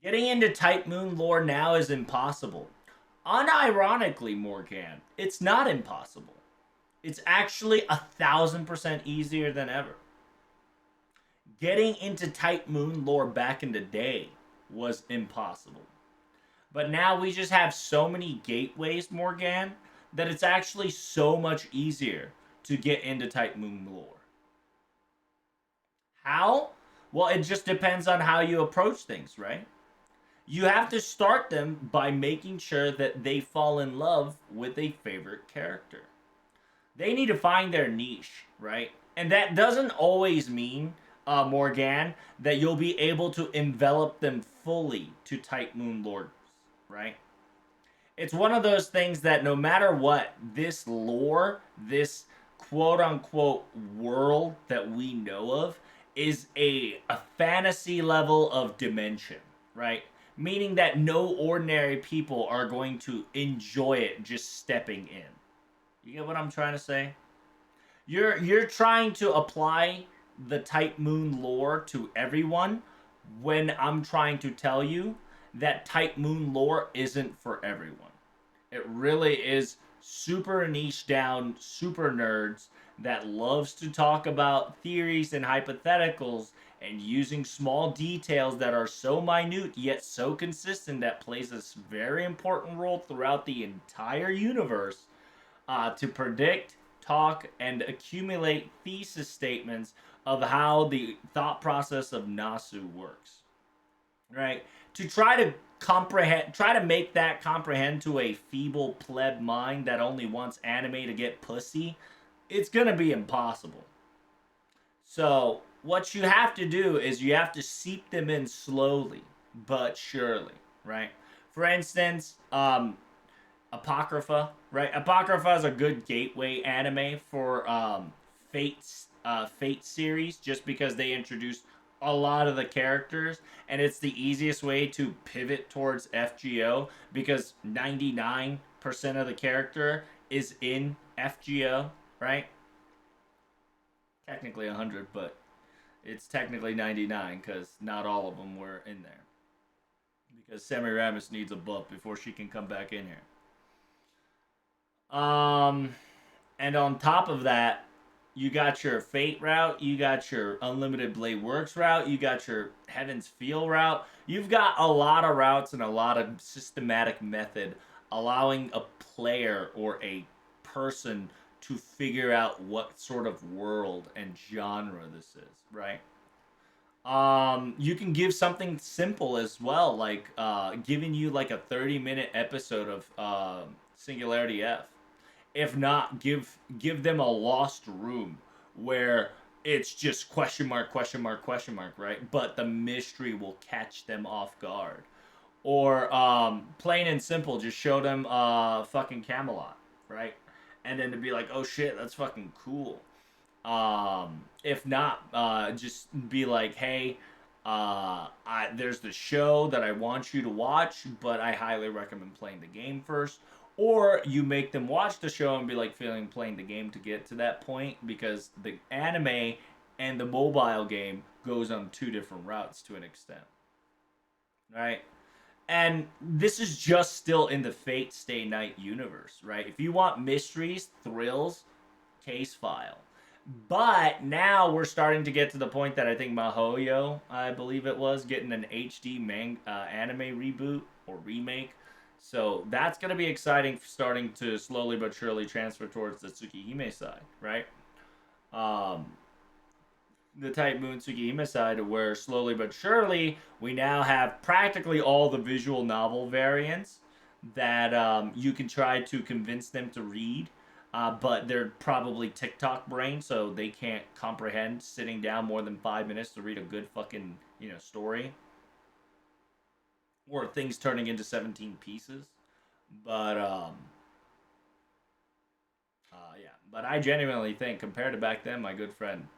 Getting into TypeMoon lore now is impossible. Unironically, Morgan, it's not impossible. It's actually 1,000% easier than ever. Getting into TypeMoon lore back in the day was impossible. But now we just have so many gateways, Morgan, that it's actually so much easier to get into TypeMoon lore. How? Well, it just depends on how you approach things, right? You have to start them by making sure that they fall in love with a favorite character. They need to find their niche, right? And that doesn't always mean, Morgan, that you'll be able to envelop them fully to TypeMoon lords, right? It's one of those things that no matter what, this lore, this quote unquote world that we know of, is a fantasy level of dimension, right? Meaning that no ordinary people are going to enjoy it just stepping in. You get what I'm trying to say? You're trying to apply the TypeMoon lore to everyone when I'm trying to tell you that TypeMoon lore isn't for everyone. It really is super niche down, super nerds that loves to talk about theories and hypotheticals and using small details that are so minute yet so consistent that plays a very important role throughout the entire universe to predict, talk, and accumulate thesis statements of how the thought process of Nasu works. Right? To try to comprehend, try to make that comprehend to a feeble pleb mind that only wants anime to get pussy, it's gonna be impossible. So, what you have to do is you have to seep them in slowly but surely, right? For instance, Apocrypha, right? Apocrypha is a good gateway anime for Fate series, just because they introduced a lot of the characters, and it's the easiest way to pivot towards FGO because 99% of the character is in FGO, right? Technically 100, but it's technically 99 because not all of them were in there. Because Semiramis needs a buff before she can come back in here. Um, and on top of that, you got your Fate route, you got your Unlimited Blade Works route, you got your Heaven's Feel route. You've got a lot of routes and a lot of systematic method allowing a player or a person to figure out what sort of world and genre this is, right? You can give something simple as well, like giving you like a 30-minute episode of Singularity F. If not, give them a lost room where it's just question mark, question mark, question mark, right? But the mystery will catch them off guard. Or plain and simple, just show them fucking Camelot, right? And then to be like, oh shit, that's fucking cool. If not, just be like, hey, there's the show that I want you to watch, but I highly recommend playing the game first. Or you make them watch the show and be like feeling playing the game to get to that point because the anime and the mobile game goes on two different routes to an extent, right? And this is just still in the Fate Stay Night universe, right? If you want mysteries, thrills, case file. But now we're starting to get to the point that I think Mahoyo, I believe it was, getting an HD anime reboot or remake. So that's going to be exciting, starting to slowly but surely transfer towards the Tsukihime side, right? Um, the TypeMoon Tsukihime side, where slowly but surely we now have practically all the visual novel variants that you can try to convince them to read, but they're probably TikTok brain, so they can't comprehend sitting down more than 5 minutes to read a good fucking story, or things turning into 17 pieces. But yeah. But I genuinely think, compared to back then, my good friend,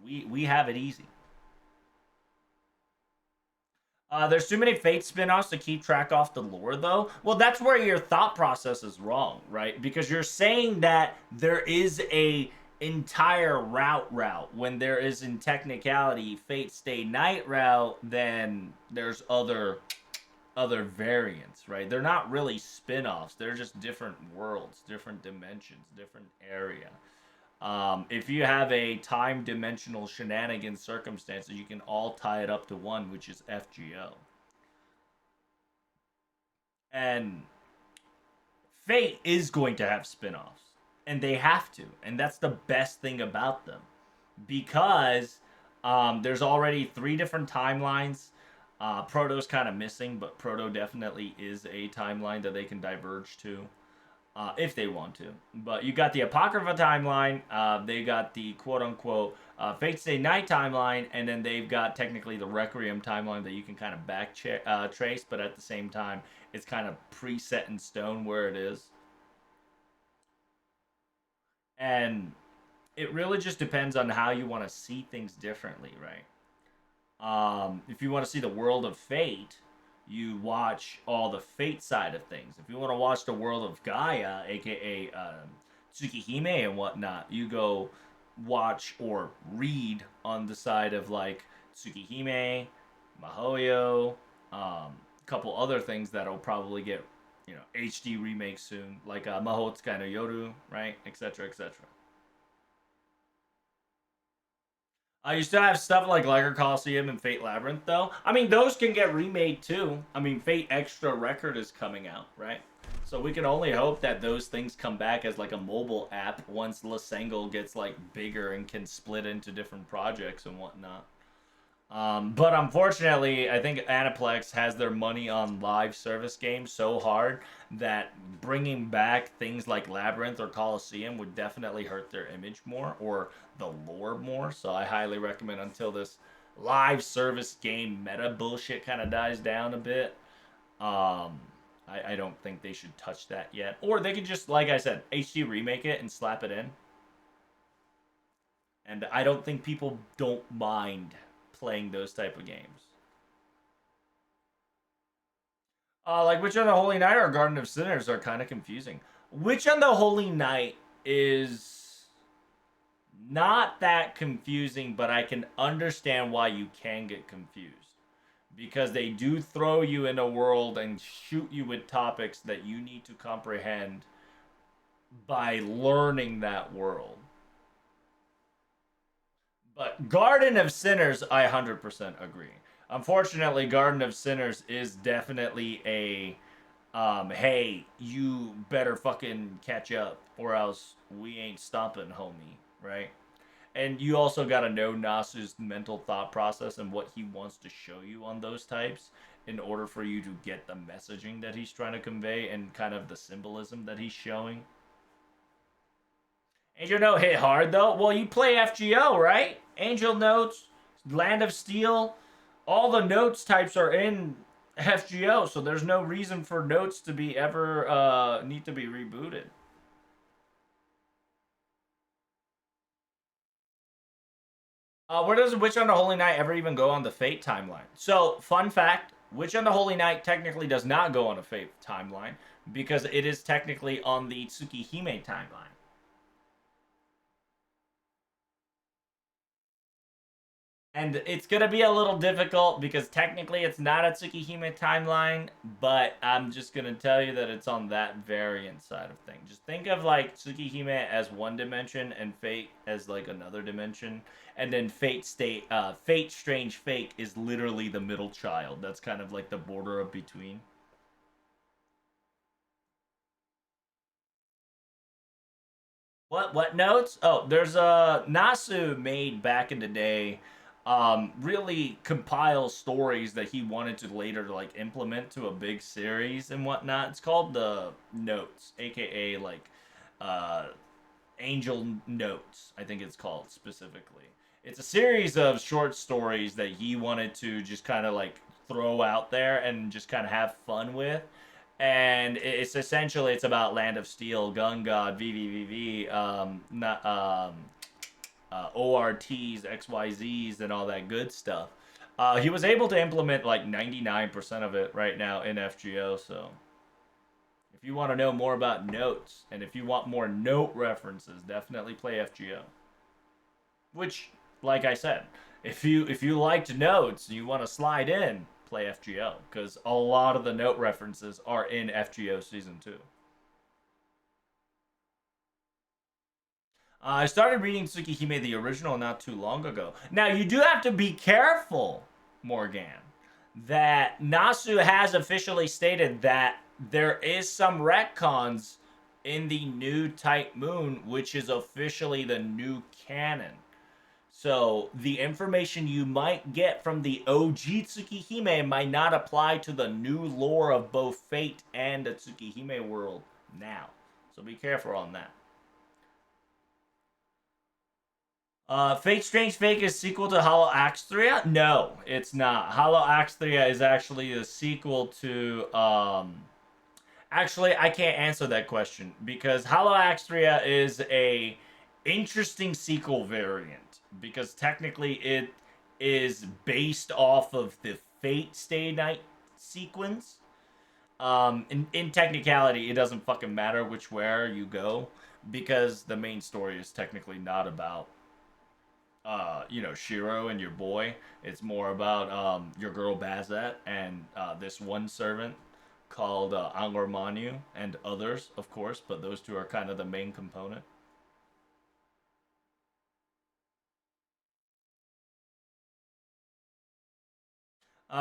we have it easy. There's too many Fate spin-offs to keep track off the lore, though. Well, that's where your thought process is wrong, right? Because you're saying that there is entire route when there is in technicality Fate Stay Night route, then there's other variants, right? They're not really spin-offs. They're just different worlds, different dimensions, different area. If you have a time dimensional shenanigans circumstances, you can all tie it up to one, which is FGO. And Fate is going to have spin-offs, and they have to, and that's the best thing about them, because there's already three different timelines. Proto's kind of missing, but Proto definitely is a timeline that they can diverge to if they want to. But you got the Apocrypha timeline, they got the quote unquote Fate Stay Night timeline, and then they've got technically the Requiem timeline that you can kind of trace, but at the same time, it's kind of preset in stone where it is. And it really just depends on how you want to see things differently, right? If you want to see the world of Fate, you watch all the Fate side of things. If you want to watch the world of Gaia, aka Tsukihime and whatnot, you go watch or read on the side of like Tsukihime, Mahoyo, a couple other things that'll probably get HD remake soon, like Mahotsukai no Yoru, right, etc., etc. You still have stuff like Liger Coliseum and Fate Labyrinth, though. I mean, those can get remade too. I mean, Fate Extra Record is coming out, right? So we can only hope that those things come back as like a mobile app once Lasengle gets like bigger and can split into different projects and whatnot. But unfortunately, I think Aniplex has their money on live service games so hard that bringing back things like Labyrinth or Coliseum would definitely hurt their image more or the lore more. So I highly recommend until this live service game meta bullshit kind of dies down a bit. Um, I don't think they should touch that yet. Or they could just, like I said, HD remake it and slap it in. And I don't think people don't mind playing those type of games. Like Witch on the Holy Night or Garden of Sinners are kind of confusing. Witch on the Holy Night is not that confusing, but I can understand why you can get confused. Because they do throw you in a world and shoot you with topics that you need to comprehend by learning that world. But Garden of Sinners, I 100% agree. Unfortunately, Garden of Sinners is definitely a hey, you better fucking catch up or else we ain't stopping, homie, right? And you also got to know Nasu's mental thought process and what he wants to show you on those types in order for you to get the messaging that he's trying to convey and kind of the symbolism that he's showing. Angel Note hit hard though. Well, you play FGO, right? Angel Notes, Land of Steel, all the notes types are in FGO, so there's no reason for notes to be ever need to be rebooted. Where does Witch on the Holy Night ever even go on the Fate timeline? So, fun fact: Witch on the Holy Night technically does not go on a Fate timeline because it is technically on the Tsukihime timeline. And it's gonna be a little difficult because technically it's not a Tsukihime timeline, but I'm just gonna tell you that it's on that variant side of things. Just think of like Tsukihime as one dimension and Fate as like another dimension, and then Fate Strange Fake is literally the middle child. That's kind of like the border of between. What notes? Oh, there's a Nasu made back in the day. Really compile stories that he wanted to later like implement to a big series and whatnot. It's called the Notes, aka like uh, Angel Notes. I think it's called specifically. It's a series of short stories that he wanted to just kind of like throw out there and just kind of have fun with. And it's essentially it's about Land of Steel, Gun God, VVVV, not ORTs, XYZs, and all that good stuff. He was able to implement like 99% of it right now in FGO. So If you want to know more about notes, and if you want more note references, definitely play FGO. Which, like I said, if you liked notes and you want to slide in, play FGO because a lot of the note references are in FGO season 2. I started reading Tsukihime the original not too long ago. Now you do have to be careful, Morgan, that Nasu has officially stated that there is some retcons in the new TypeMoon, which is officially the new canon. So the information you might get from the OG Tsukihime might not apply to the new lore of both Fate and the Tsukihime world now. So be careful on that. Fate Strange Fake is sequel to Hollow Axtria? No, it's not. Hollow Axtria is actually a sequel to Actually, I can't answer that question because Hollow Axtria is a interesting sequel variant because technically it is based off of the Fate Stay Night sequence. In technicality, it doesn't fucking matter which where you go because the main story is technically not about Shiro and your boy. It's more about your girl Bazette and this one servant called Angor Manu and others, of course, but those two are kind of the main component.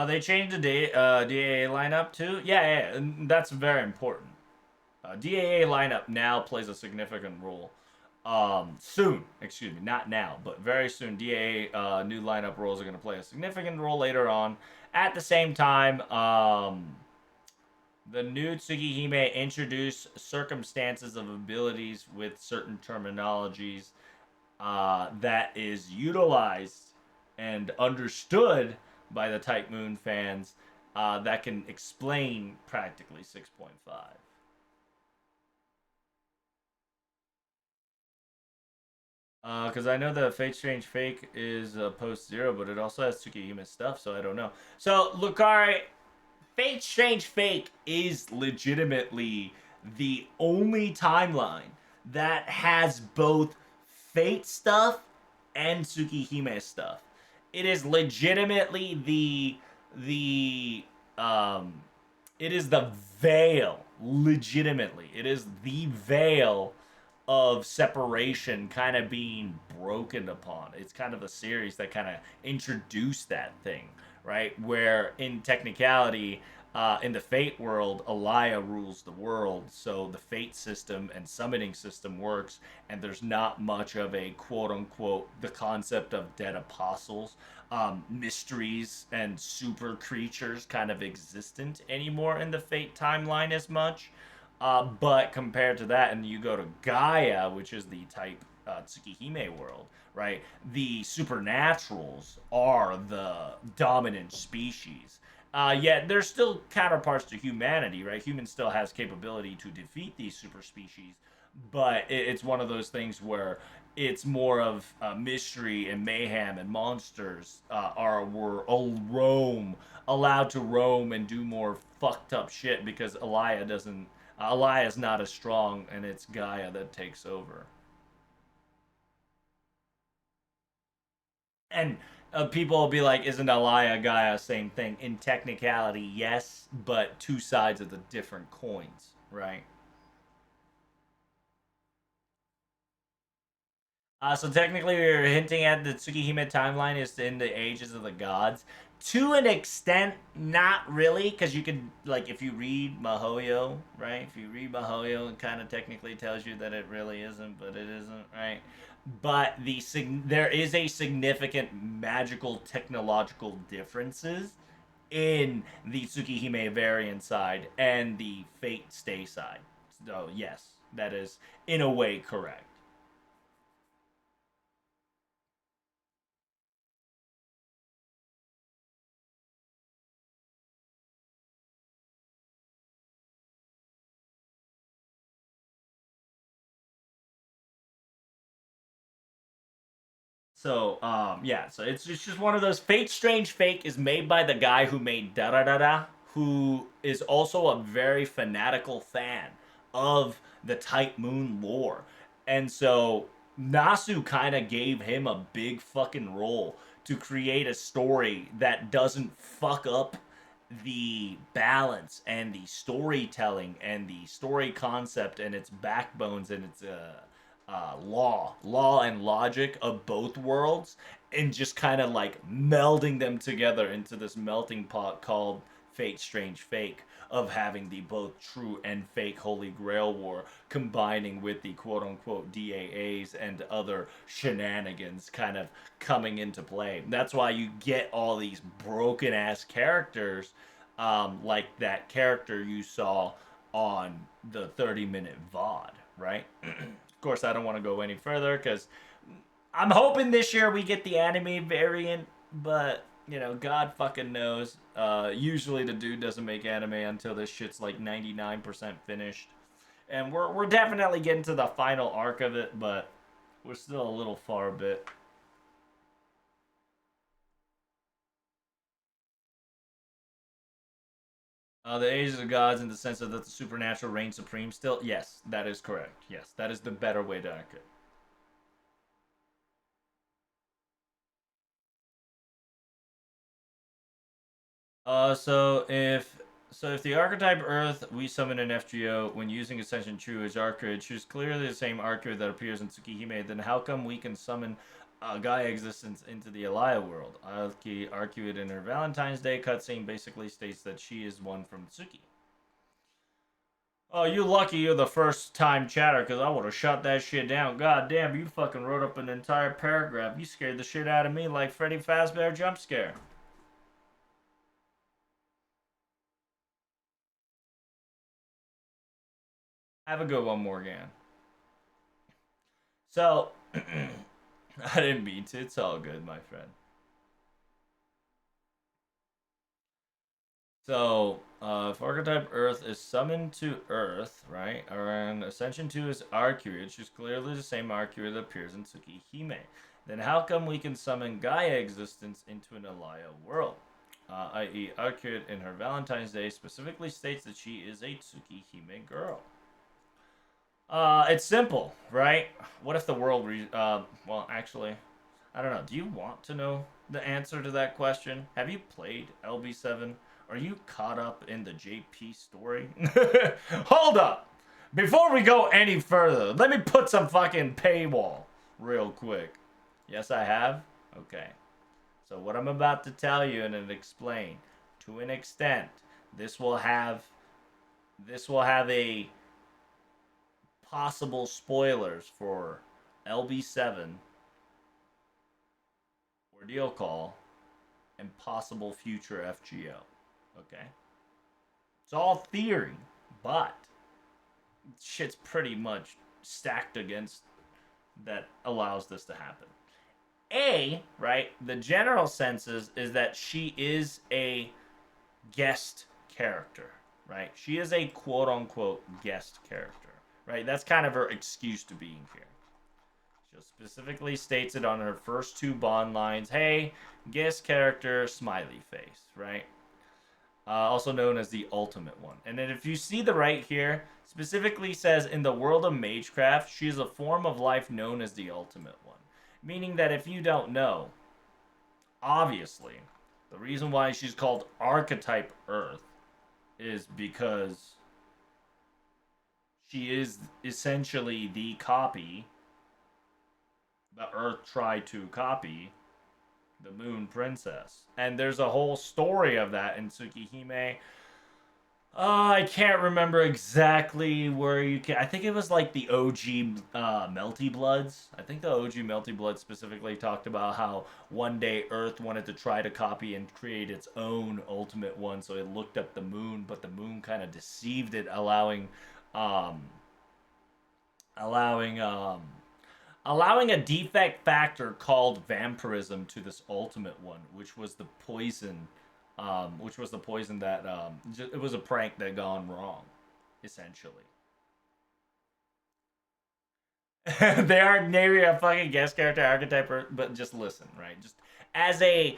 They changed the DAA lineup too. Yeah, yeah, and that's very important. DAA lineup now plays a significant role. Soon, excuse me, not now, but very soon, DAA new lineup roles are going to play a significant role later on. At the same time, the new Tsukihime introduced circumstances of abilities with certain terminologies that is utilized and understood by the TypeMoon fans that can explain practically 6.5. Because I know that Fate Strange Fake is post zero, but it also has Tsukihime stuff, so I don't know. So, Lucari, Fate Strange Fake is legitimately the only timeline that has both Fate stuff and Tsukihime stuff. It is legitimately the um it is the veil, legitimately. It is the veil of separation kind of being broken upon. It's kind of a series that kind of introduced that thing, right? Where in technicality, in the Fate world, Elia rules the world, so the Fate system and summoning system works, and there's not much of a quote unquote the concept of dead apostles, mysteries and super creatures kind of existent anymore in the Fate timeline as much. But compared to that, and you go to Gaia, which is the type Tsukihime world, right? The supernaturals are the dominant species. Yet they're still counterparts to humanity, right? Human still has capability to defeat these super species, but it's one of those things where it's more of mystery and mayhem and monsters were roam allowed to roam and do more fucked up shit because Elia doesn't. Elia's not as strong, and it's Gaia that takes over. And people will be like, "Isn't Elia Gaia same thing?" In technicality, yes, but two sides of the different coins, right? So technically, we are hinting at the Tsukihime timeline is in the ages of the gods. To an extent, not really, because you could like if you read Mahoyo, right? If you read Mahoyo, it kind of technically tells you that it really isn't, but it isn't, right? But there is a significant magical technological differences in the Tsukihime variant side and the Fate Stay side. So yes, that is in a way correct. So, yeah, so it's just one of those Fate Strange Fake is made by the guy who made Da Da Da Da, who is also a very fanatical fan of the TypeMoon lore. And so Nasu kind of gave him a big fucking role to create a story that doesn't fuck up the balance and the storytelling and the story concept and its backbones and its law and logic of both worlds, and just kind of like melding them together into this melting pot called Fate Strange Fake, of having the both true and fake Holy Grail War combining with the quote unquote DAAs and other shenanigans kind of coming into play. That's why you get all these broken ass characters, like that character you saw on the 30-minute VOD, right? Of course, I don't want to go any further because I'm hoping this year we get the anime variant, but you know, God fucking knows. Usually the dude doesn't make anime until this shit's like 99% finished, and we're definitely getting to the final arc of it, but we're still a little far a bit. The Age of the Gods, in the sense of that the supernatural reigns supreme still. Yes, that is correct. Yes, that is the better way to arc it. So if the archetype Earth we summon in FGO when using Ascension True as Arcade, choose clearly the same Arcade that appears in Tsukihime, then how come we can summon Gaia existence into the Elia world? Aoki Arcuate in her Valentine's Day cutscene basically states that she is one from Tsuki. Oh, you lucky you're the first time chatter, because I would have shut that shit down. God damn, you fucking wrote up an entire paragraph. You scared the shit out of me like Freddy Fazbear jump scare. Have a good one, Morgan. So, I didn't mean to. It's all good, my friend. So, if Archetype Earth is summoned to Earth, right, and Ascension 2 is Arcuate, which is clearly the same Arcuate that appears in Tsukihime, then how come we can summon Gaia existence into an Elia world? I.e., Arcuate in her Valentine's Day specifically states that she is a Tsukihime girl. It's simple, right? What if the world well, actually, I don't know. Do you want to know the answer to that question? Have you played LB7? Are you caught up in the JP story? Hold up! Before we go any further, let me put some fucking paywall real quick. Yes, I have? Okay. So what I'm about to tell you and explain, to an extent, this will have a possible spoilers for LB7, Ordeal Call, and possible future FGO. Okay? It's all theory, but shit's pretty much stacked against that allows this to happen. Right? The general sense is that she is a guest character, right? She is a quote unquote guest character, right? That's kind of her excuse to being here. She specifically states it on her first two bond lines. Hey, guest character, smiley face, right? Also known as the ultimate one. And then if you see the right here, specifically says in the world of Magecraft, she is a form of life known as the ultimate one. Meaning that if you don't know, obviously, the reason why she's called Archetype Earth is because she is essentially the copy the Earth tried to copy the Moon Princess. And there's a whole story of that in Tsukihime. I can't remember exactly where you can. I think it was like the OG Melty Bloods. I think the OG Melty Bloods specifically talked about how one day Earth wanted to try to copy and create its own ultimate one, so it looked up the moon, but the moon kind of deceived it, um, allowing allowing a defect factor called vampirism to this ultimate one, which was the poison, that it was a prank that gone wrong, essentially. They are naming a fucking guest character archetype, but just listen, right? Just as a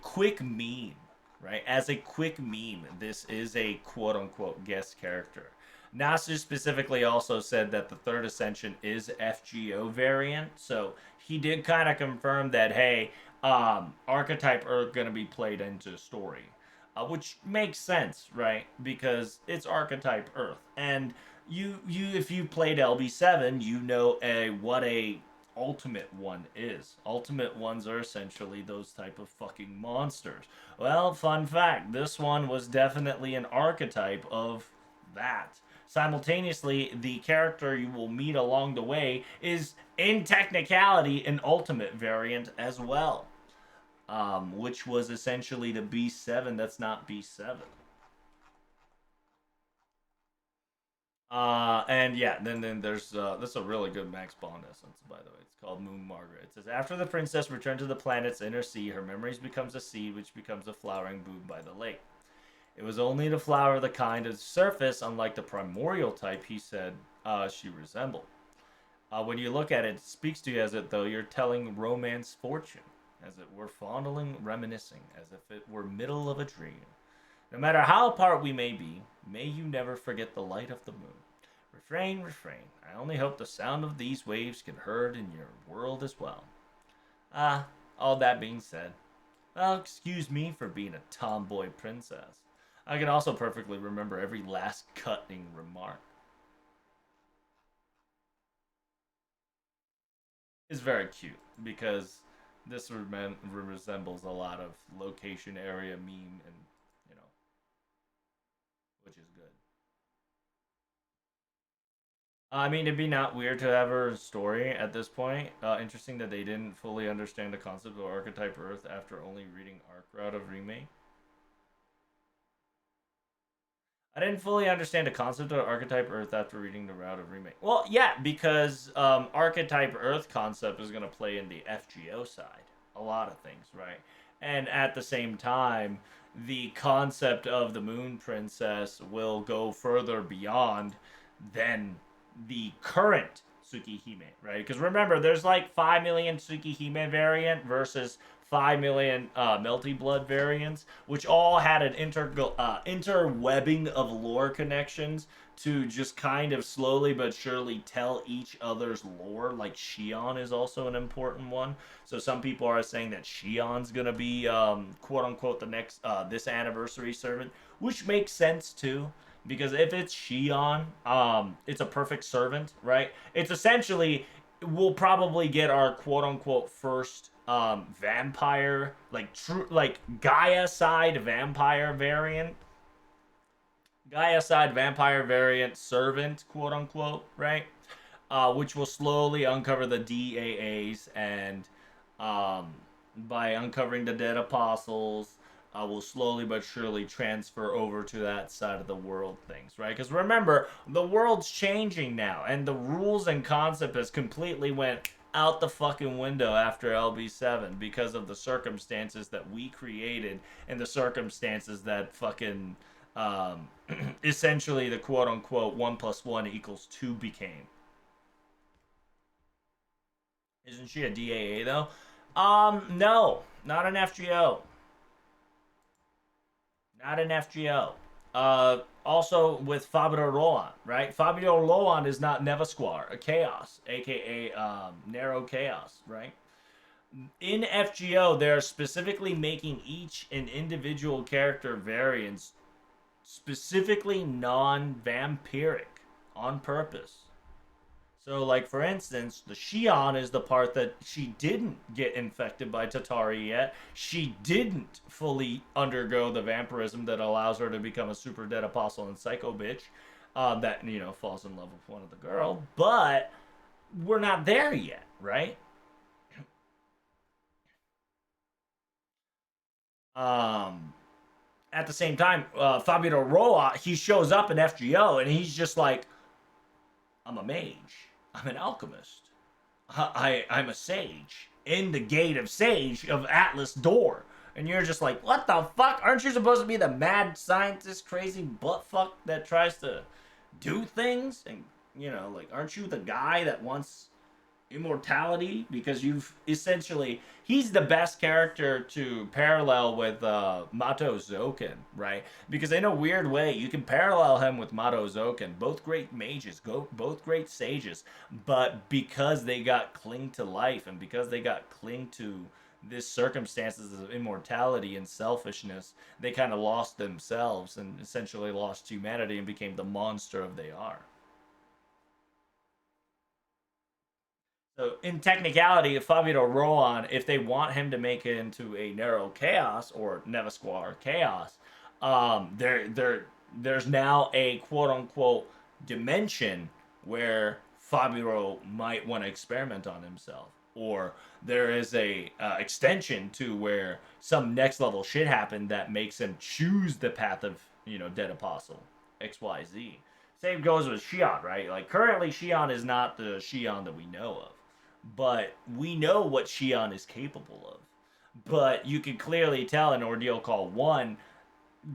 quick meme, right? As a quick meme, this is a quote unquote guest character. Nasu specifically also said that the third ascension is FGO variant, so he did kind of confirm that, hey, archetype Earth gonna be played into story, which makes sense, right? Because it's archetype Earth, and you if you played LB7, you know what a ultimate one is. Ultimate ones are essentially those type of fucking monsters. Well, fun fact, this one was definitely an archetype of that. Simultaneously, the character you will meet along the way is, in technicality, an ultimate variant as well, which was essentially the B7 that's not B7. And yeah, then there's this is a really good Max Bond essence, by the way. It's called Moon Margaret. It says after the princess returned to the planet's inner sea, her memories becomes a seed which becomes a flowering boom by the lake. It was only the flower of the kind of surface, unlike the primordial type he said she resembled. When you look at it, it speaks to you as if though you're telling romance fortune, as it were fondling, reminiscing, as if it were middle of a dream. No matter how apart we may be, may you never forget the light of the moon. Refrain, refrain. I only hope the sound of these waves can heard in your world as well. All that being said, well, excuse me for being a tomboy princess. I can also perfectly remember every last cutting remark. It's very cute because this resembles a lot of location area meme and you know, which is good. I mean, it'd be not weird to have her story at this point. Interesting that they didn't fully understand the concept of archetype Earth after only reading Arc Route of Remake. I didn't fully understand the concept of archetype Earth after reading the Route of Remake. Well, yeah, because archetype Earth concept is going to play in the FGO side. A lot of things, right? And at the same time, the concept of the Moon Princess will go further beyond than the current Tsukihime, right? Because remember, there's like 5 million Tsukihime variant versus 5 million Melty Blood variants, which all had an interwebbing of lore connections to just kind of slowly but surely tell each other's lore. Like Shion is also an important one. So some people are saying that Shion's gonna be quote unquote the next this anniversary servant, which makes sense too. Because if it's Shion, it's a perfect servant, right? It's essentially we'll probably get our quote unquote first vampire, like true, like Gaia side vampire variant, Gaia side vampire variant servant, quote unquote, right? Which will slowly uncover the DAAs and um, by uncovering the dead apostles, will slowly but surely transfer over to that side of the world things, right? Because remember, the world's changing now, and the rules and concept has completely went out the fucking window after LB7 because of the circumstances that we created and the circumstances that fucking essentially the quote unquote 1 plus 1 equals 2 became. Isn't she a DAA though? No, not an FGO. Not an FGO. Also with Fabio Roland, right? Fabio Roland is not Nevasquar, a Chaos, aka Narrow Chaos, right? In FGO, they're specifically making each an individual character variants specifically non-vampiric on purpose. So, like for instance, the Shion is the part that she didn't get infected by Tatari yet. She didn't fully undergo the vampirism that allows her to become a super dead apostle and psycho bitch. That falls in love with one of the girl, but we're not there yet, right? Um, at the same time, Fabio Roa he shows up in FGO and he's just like, I'm a mage, I'm an alchemist, I'm a sage in the gate of sage of Atlas Door. And you're just like, what the fuck? Aren't you supposed to be the mad scientist, crazy buttfuck that tries to do things? And like, aren't you the guy that wants immortality, because you've essentially, he's the best character to parallel with Mato Zoken, right? Because in a weird way, you can parallel him with Mato Zoken, both great mages, both great sages, but because they got cling to life and because they got cling to this circumstances of immortality and selfishness, they kind of lost themselves and essentially lost humanity and became the monster of they are. So in technicality, if Fabio Rohan, if they want him to make it into a narrow chaos or Nevisquar chaos, there's now a quote unquote dimension where Fabio might want to experiment on himself, or there is a extension to where some next level shit happened that makes him choose the path of dead apostle XYZ. Same goes with Shion, right? Like currently, Shion is not the Shion that we know of, but we know what Shion is capable of. But you can clearly tell in Ordeal Call 1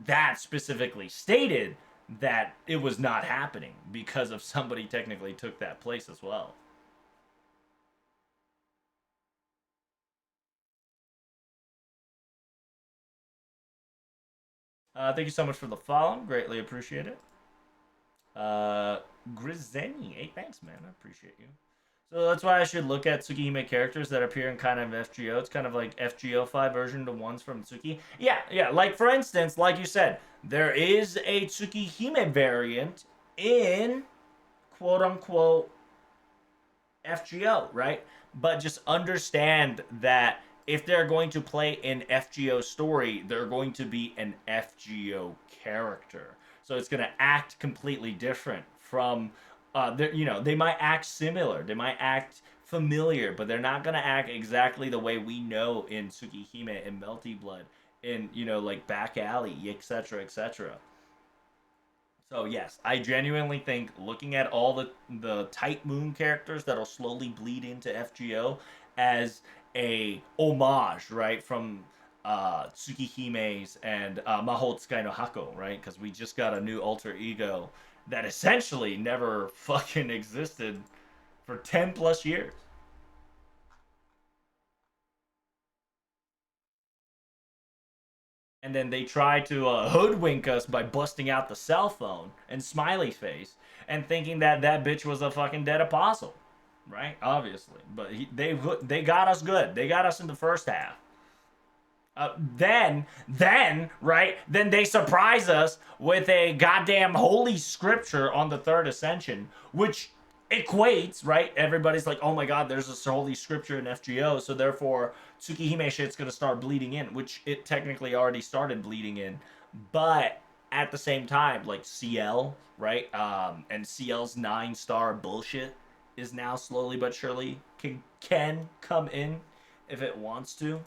that specifically stated that it was not happening because of somebody technically took that place as well. Thank you so much for the follow. Greatly appreciate it. Uh, Grizeni, hey, thanks, man. I appreciate you. So that's why I should look at Tsukihime characters that appear in kind of FGO. It's kind of like FGO5 version to ones from Tsuki. Yeah, yeah. Like for instance, like you said, there is a Tsukihime variant in quote unquote FGO, right? But just understand that if they're going to play an FGO story, they're going to be an FGO character. So it's going to act completely different from, they might act similar, they might act familiar, but they're not going to act exactly the way we know in Tsukihime and Melty Blood, in, like Back Alley, etc., etc. So yes, I genuinely think looking at all the TypeMoon characters that'll slowly bleed into FGO as a homage, right, from Tsukihime's and Mahotsukai no Hako, right? Because we just got a new alter ego that essentially never fucking existed for 10 plus years. And then they try to hoodwink us by busting out the cell phone and smiley face and thinking that that bitch was a fucking dead apostle, right? Obviously, but they got us good. They got us in the first half. Right? Then they surprise us with a goddamn holy scripture on the third ascension, which equates, right? Everybody's like, oh my god, there's this holy scripture in FGO, so therefore Tsukihime shit's gonna start bleeding in, which it technically already started bleeding in. But at the same time, like CL, right? And CL's 9-star bullshit is now slowly but surely can come in if it wants to.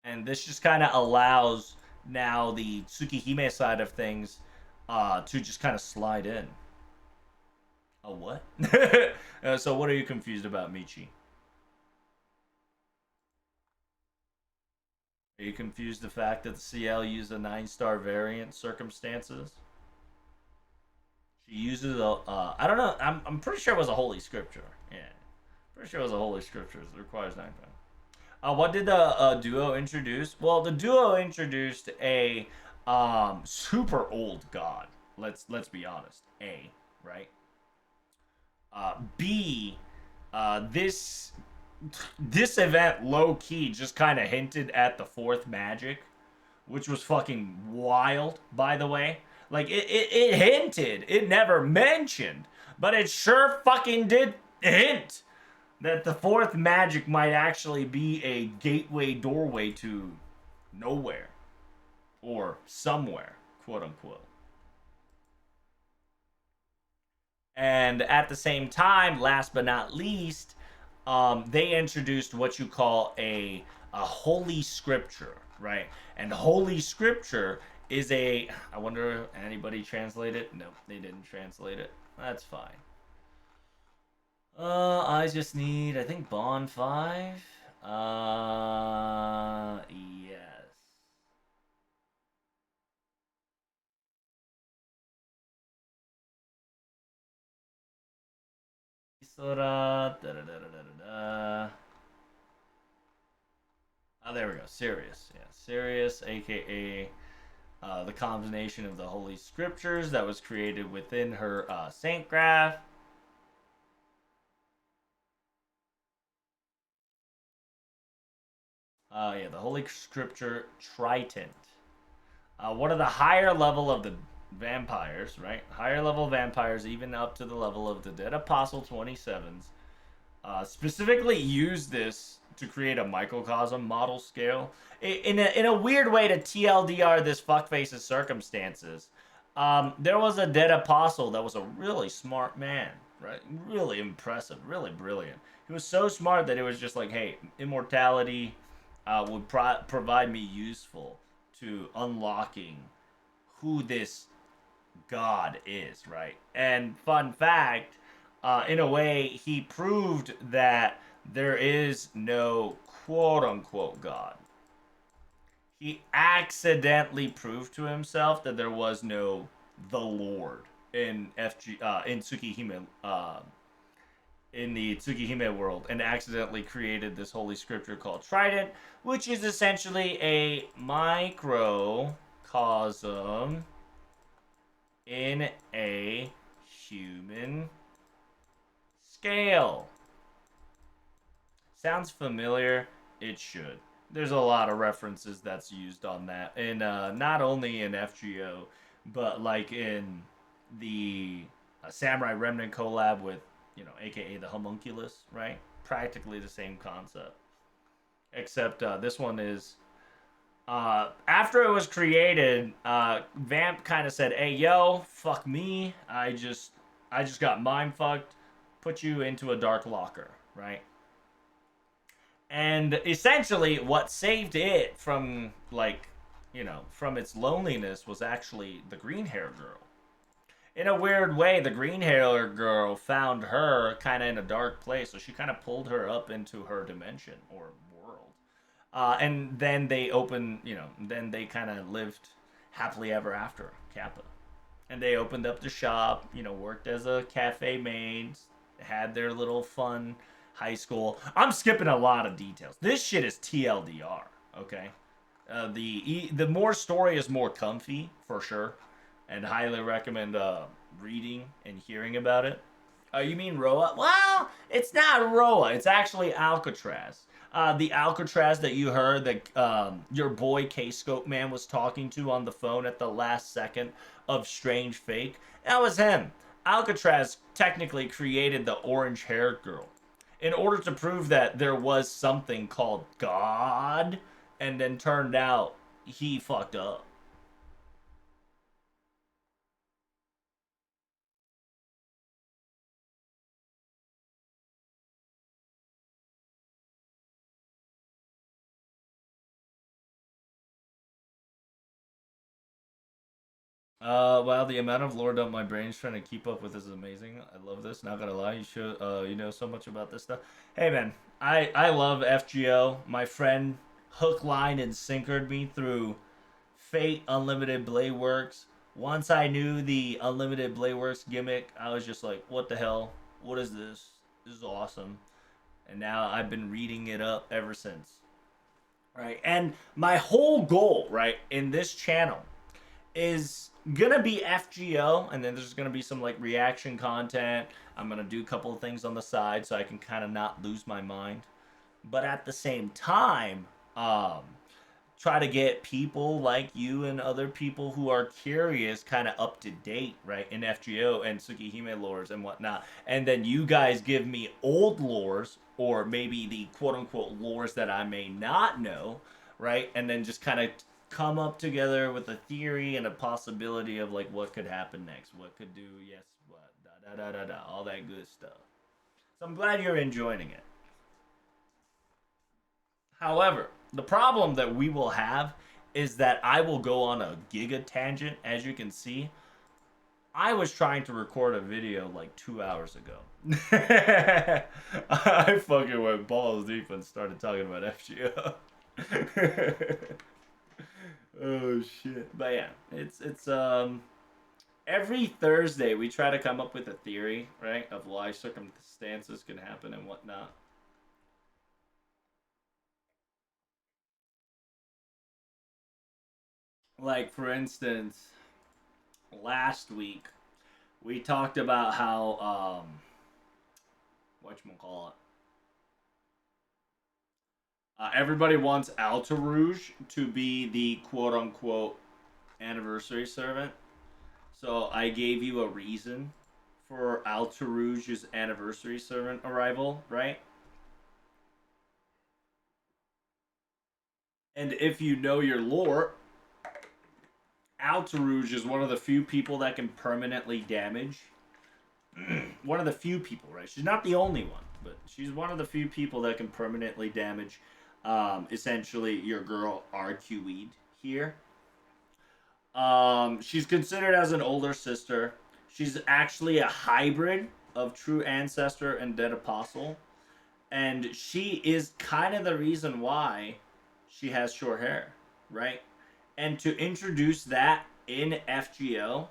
And this just kind of allows now the Tsukihime side of things to just kind of slide in. A what? So what are you confused about, Michi? Are you confused the fact that the CL used a 9-star variant circumstances? She uses a I don't know. I'm pretty sure it was a holy scripture. Yeah, pretty sure it was a holy scripture. It requires 9. What did the duo introduce? Well, the duo introduced a super old god. Let's be honest. A, right? B, this event low key just kind of hinted at the fourth magic, which was fucking wild, by the way. Like it hinted, it never mentioned, but it sure fucking did hint that the fourth magic might actually be a gateway doorway to nowhere or somewhere, quote unquote. And at the same time, last but not least, they introduced what you call a holy scripture, right? And holy scripture is a. I wonder if anybody translate it. No, they didn't translate it. That's fine. I just need, I think, Bond 5. Yes. Sora. Da, da, da, da, da, da. Oh, there we go. Sirius. Yeah, Sirius, aka the combination of the Holy Scriptures that was created within her Saint Graph. Yeah, the Holy Scripture Triton. One of the higher level of the vampires, right? Higher level vampires, even up to the level of the Dead Apostle 27s, specifically use this to create a microcosm model scale in a weird way to TLDR this fuckface's circumstances. There was a dead apostle that was a really smart man, right? Really impressive, really brilliant. He was so smart that it was just like, hey, immortality would provide me useful to unlocking who this God is, right? And fun fact, in a way, he proved that there is no quote unquote God. He accidentally proved to himself that there was no the Lord in in Tsukihime in the Tsukihime world, and accidentally created this holy scripture called Trident, which is essentially a microcosm in a human scale. Sounds familiar? It should. There's a lot of references that's used on that, and not only in FGO, but like in the Samurai Remnant collab with, AKA the Homunculus, right? Practically the same concept, except this one is after it was created, Vamp kind of said, "Hey, yo, fuck me. I just got mind fucked. Put you into a dark locker, right?" And essentially, what saved it from from its loneliness was actually the green hair girl. In a weird way, the green hair girl found her kind of in a dark place, so she kind of pulled her up into her dimension or world. And then they then they kind of lived happily ever after, Kappa. And they opened up the shop, worked as a cafe maid, had their little fun high school. I'm skipping a lot of details. This shit is TLDR, okay? The more story is more comfy, for sure, and highly recommend reading and hearing about it. You mean Roa? Well, it's not Roa. It's actually Alcatraz. The Alcatraz that you heard that your boy K-Scope Man was talking to on the phone at the last second of Strange Fake. That was him. Alcatraz technically created the orange-haired girl in order to prove that there was something called God, and then turned out he fucked up. Well, the amount of lore dump my brain's trying to keep up with is amazing. I love this. Not gonna lie, you know so much about this stuff. Hey man, I love FGO. My friend hook, line, and sinkered me through Fate Unlimited Blade Works. Once I knew the Unlimited Blade Works gimmick, I was just like, what the hell? What is this? This is awesome. And now I've been reading it up ever since. Right, and my whole goal, right, in this channel is gonna be FGO, and then there's gonna be some like reaction content. I'm gonna do a couple of things on the side so I can kind of not lose my mind, but at the same time, um, try to get people like you and other people who are curious kind of up to date, right, in FGO and Tsukihime lores and whatnot. And then you guys give me old lores, or maybe the quote unquote lores that I may not know, right? And then just kind of come up together with a theory and a possibility of like what could happen next, what could do, yes, what, da da da da da, all that good stuff. So I'm glad you're enjoying it. However, the problem that we will have is that I will go on a giga tangent. As you can see, I was trying to record a video like 2 hours ago. I fucking went balls deep and started talking about FGO. Oh shit. But yeah, it's Every Thursday we try to come up with a theory, right, of why circumstances can happen and whatnot. Like for instance, last week we talked about how whatchamacallit, everybody wants Alta Rouge to be the quote unquote anniversary servant. So I gave you a reason for Alta Rouge's anniversary servant arrival, right? And if you know your lore, Alta Rouge is one of the few people that can permanently damage. One of the few people, right? She's not the only one, but she's one of the few people that can permanently damage, essentially, your girl RQE'd here. She's considered as an older sister. She's actually a hybrid of True Ancestor and Dead Apostle. And she is kind of the reason why she has short hair, right? And to introduce that in FGO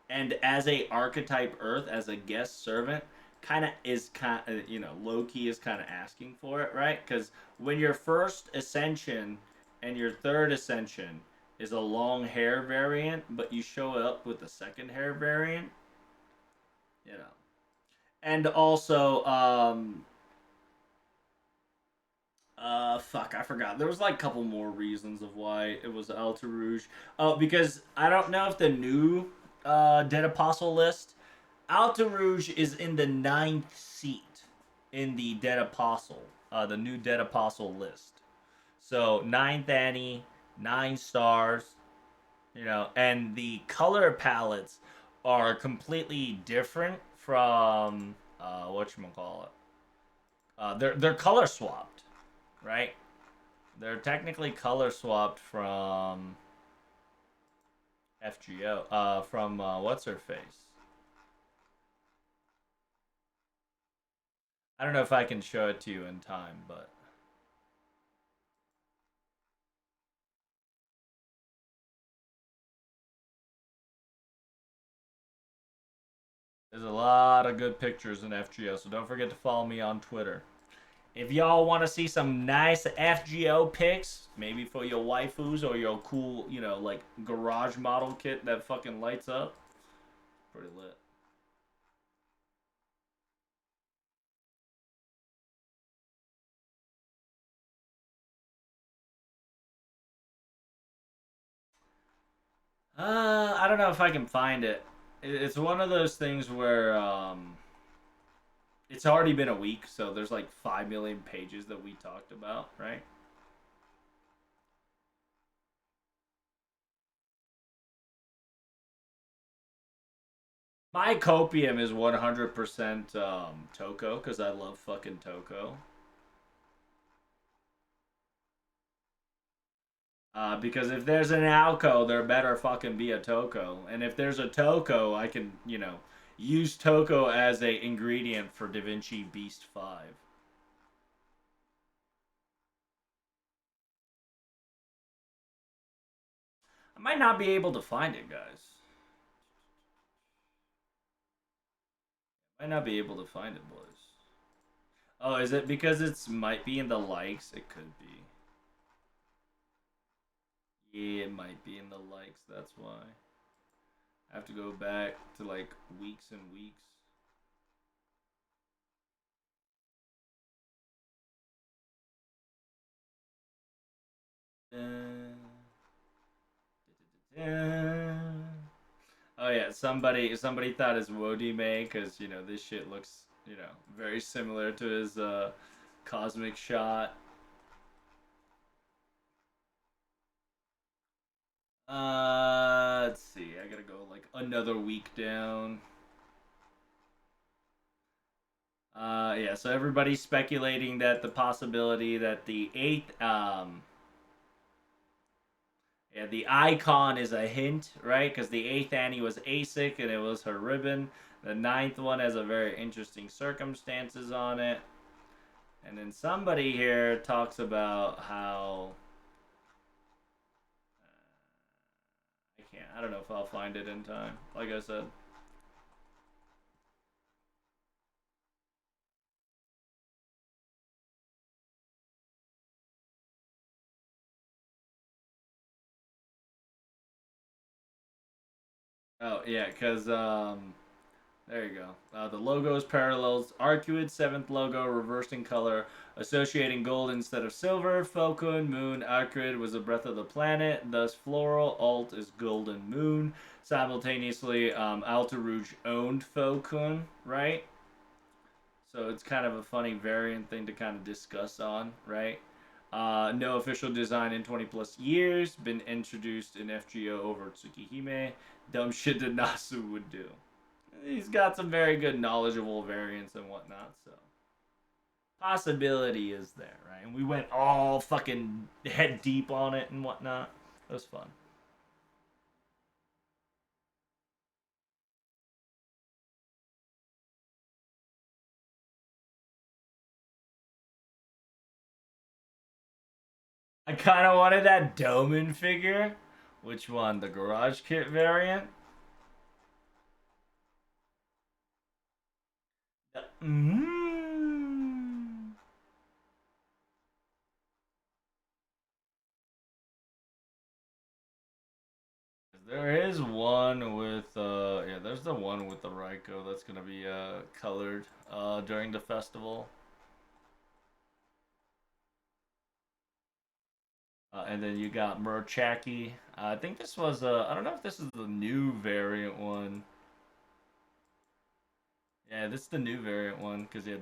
and as a archetype Earth as a guest servant kind of is kind of, low key is kind of asking for it, right? Because when your first ascension and your third ascension is a long hair variant, but you show up with the second hair variant, you know. And also, fuck, I forgot. There was like a couple more reasons of why it was Alta Rouge. Oh, because I don't know if the new Dead Apostle list, Alta Rouge is in the ninth seat in the Dead Apostle, the new Dead Apostle list. So ninth Annie, 9 stars, and the color palettes are completely different from what you call it. They're color swapped, right? They're technically color swapped from FGO. From what's her face? I don't know if I can show it to you in time, but there's a lot of good pictures in FGO, so don't forget to follow me on Twitter. If y'all want to see some nice FGO pics, maybe for your waifus or your cool, like garage model kit that fucking lights up, pretty lit. I don't know if I can find it. It's one of those things where it's already been a week, so there's like 5 million pages that we talked about, right? My copium is 100% Toko because I love fucking Toko. Because if there's an Alco, there better fucking be a Toko, and if there's a Toko, I can use Toko as a ingredient for DaVinci Beast 5. I might not be able to find it, guys. Might not be able to find it, boys. Oh, is it because it's might be in the likes? It could be. Yeah, it might be in the likes. That's why. I have to go back to like weeks and weeks. Uh, oh yeah, somebody thought it's Wodime because this shit looks very similar to his cosmic shot. Let's see. I gotta go like another week down. Yeah. So everybody's speculating that the possibility that the eighth, yeah, the icon is a hint, right? Because the eighth Annie was ASIC and it was her ribbon. The ninth one has a very interesting circumstances on it. And then somebody here talks about how can't. I don't know if I'll find it in time. Like I said. Oh yeah, cause there you go. The logo's parallels Arcuid seventh logo reversed in color, associating gold instead of silver. Falcon Moon Arcuid was a breath of the planet, thus floral. Alt is golden moon. Simultaneously, Alta Rouge owned Falcon, right? So it's kind of a funny variant thing to kind of discuss on, right? No official design in 20 plus years. Been introduced in FGO over Tsukihime. Dumb shit that Nasu would do. He's got some very good knowledgeable variants and whatnot, so possibility is there, right? And we went all fucking head deep on it and whatnot. It was fun. I kind of wanted that Doman figure. Which one? The Garage Kit variant? Mm. There is one with yeah, there's the one with the Raiko that's gonna be colored during the festival. And then you got Murchaki. I think this was I don't know if this is the new variant one. Yeah, this is the new variant one because yeah,